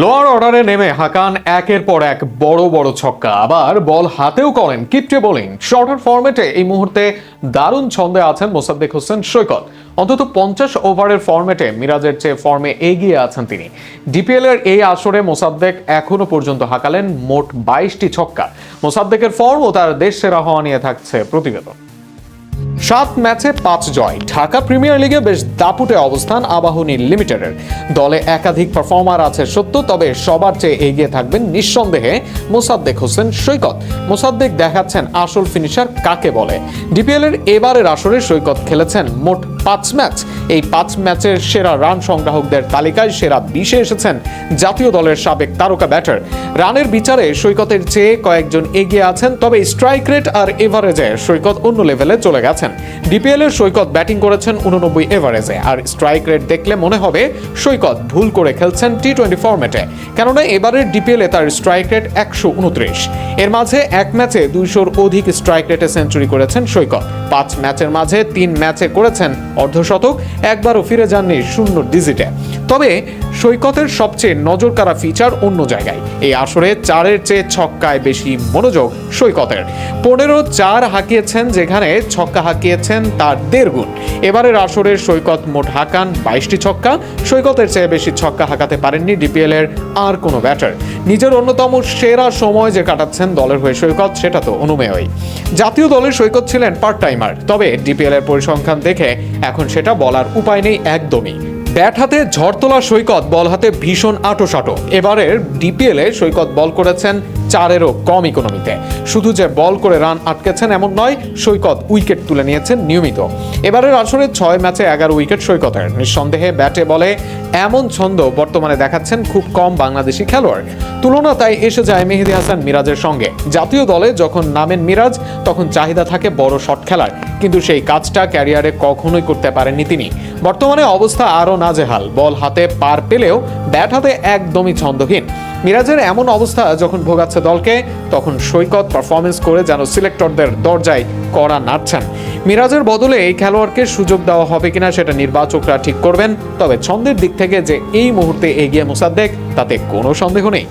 Lower অর্ডারে নেমে হাঁকান একের পর এক বড় বড় ছক্কা, আবার বল হাতেও করেন কিপটে বোলিং। শর্টার ফরম্যাটে এই মুহূর্তে দারুণ ছন্দে আছেন মোসাদ্দেক হোসেন সৈকত। অন্তত 50 ওভারের ফরম্যাটে মিরাজের চেয়ে ফর্মে এগিয়ে আছেন তিনি। ডিপিএল এর এই আসরে মোসাদ্দেক এখনো পর্যন্ত হাঁকালেন মোট 22টি ছক্কা। মোসাদ্দেকের ফর্ম ও তার দেশ সেরা হওয়া নিয়ে থাকছে প্রতিবেদন। 7 ম্যাচে 5 জয়। ঢাকা প্রিমিয়ার লিগে বেশ দাপুটে অবস্থান আবাহনী লিমিটেডের। দলে একাধিক পারফর্মার আছে সত্য, তবে সবার চেয়ে এগিয়ে থাকবেন নিঃসন্দেহে মোসাদ্দেক হোসেন সৈকত। মোসাদ্দেক দেখাচ্ছেন আসল ফিনিশার কাকে বলে। ডিপিএল এর এবারের আসরে সৈকত খেলেছেন মোট 5 ম্যাচ। এই 5 ম্যাচের সেরা রান সংগ্রাহকদের তালিকায় সেরা 20-এ এসেছেন জাতীয় দলের সাবেক তারকা ব্যাটার। রানের বিচারে সৈকতের চেয়ে কয়েকজন এগিয়ে আছেন, তবে স্ট্রাইক রেট আর এভারেজে সৈকত অন্য লেভেলে চলে গেছেন। ডিপিএল এর সৈকত ব্যাটিং করেছেন 89 এভারেজে, আর স্ট্রাইক রেট দেখলে মনে হবে সৈকত ভুল করে খেলছেন টি-20 ফরম্যাটে, কেননা এবারের ডিপিএল এ তার স্ট্রাইক রেট 129। এর মাঝে এক ম্যাচে 200-র অধিক স্ট্রাইক রেটে সেঞ্চুরি করেছেন সৈকত। 5 ম্যাচের মাঝে 3 ম্যাচে করেছেন অর্ধশতক, একবারও ফিরে যাননি শূন্য ডিজিটে। তবে সৈকতের সবচেয়ে নজরকাড়া ফিচার অন্য জায়গায়। এই আসরে 4-এর চেয়ে ছক্কায় বেশি মনোযোগ সৈকতের। 15-4 হাঁকিয়েছেন, যেখানে ছক্কা হাঁকিয়েছেন তার 1.5 গুণ। এবারের আসরের সৈকত মোট হাঁকান 22টি ছক্কা। সৈকতের চেয়ে বেশি ছক্কা হাঁকাতে পারেননি ডিপিএল এর আর কোনো ব্যাটার। নিজের অন্যতম সেরা সময় যে কাটাচ্ছেন দলের হয়ে সৈকত, সেটা তো অনুমেয়ই। জাতীয় দলের সৈকত ছিলেন পার্ট টাইমার, তবে ডিপিএল এর পরিসংখ্যান দেখে এখন সেটা বলার উপায় নেই একদমই। ব্যাট হাতে ঝড় তোলা সৈকত, বল হাতে ভীষণ আঁটোসাঁটো। এবারের ডিপিএল এ সৈকত বল করেছেন 4-এরও কম ইকোনমিতে। শুধু যে বল করে রান আটকেছেন এমন নয়, সৈকত উইকেট তুলে নিয়েছেন নিয়মিত। এবারের আসরে 6 ম্যাচে 11 উইকেট সৈকতের। নিঃসন্দেহে ব্যাটে বলে এমন ছন্দ বর্তমানে দেখাচ্ছেন খুব কম বাংলাদেশি খেলোয়াড়। তুলনা তাই এসে যায় মেহেদী হাসান মিরাজের সঙ্গে। জাতীয় দলে যখন নামেন মিরাজ, তখন চাহিদা থাকে বড় শট খেলার, কিন্তু সেই কাজটা ক্যারিয়ারে কখনোই করতে পারেননি তিনি। বর্তমানে অবস্থা আরও নাজেহাল। বল হাতে পার পেলেও ব্যাট হাতে একদমই ছন্দহীন। মিরাজের এমন অবস্থা যখন ভোগাচ্ছে দলকে, তখন সৈকত পারফরমেন্স করে যেন সিলেক্টরদের দরজায় কড়া নাড়ছেন। মিরাজের বদলে এই খেলোয়াড়কে সুযোগ দেওয়া হবে কিনা সেটা নির্বাচকরা ঠিক করবেন, তবে ছন্দের দিক থেকে যে এই মুহূর্তে এগিয়ে মোসাদ্দেক, তাতে কোনো সন্দেহ নেই।